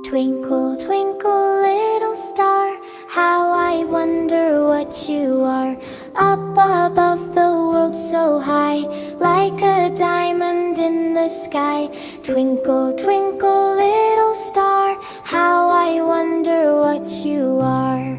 Twinkle, twinkle, little star, how I wonder what you are. Up above the world so high, like a diamond in the sky. Twinkle, twinkle, little star, how I wonder what you are.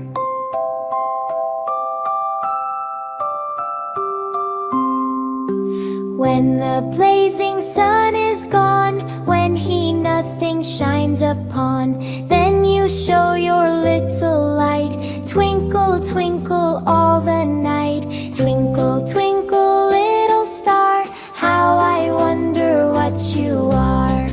When the blazing sun is gone, when he nothing shines upon, then you show your little light. Twinkle, twinkle all the night. Twinkle, twinkle, little star, how I wonder what you are.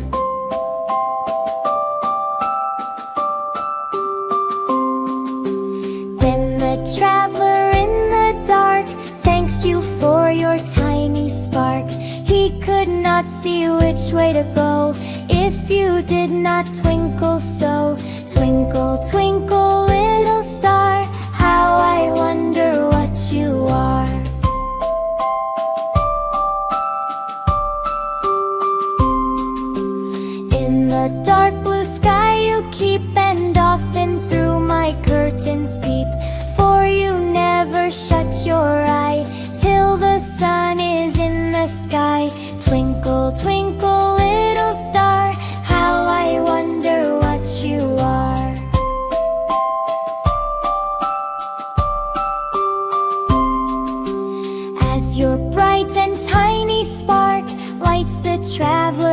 Then the traveler in the dark thanks you for your tiny spark. He could not see which way to go if you did not twinkle so. Twinkle, twinkle, little star, how I wonder what you are. In the dark blue sky you keep, and often through my curtains peep, for you never shut your eye till the sun is in the sky. Twinkle, twinkle, little star, how I wonder what you are. As your bright and tiny spark lights the traveler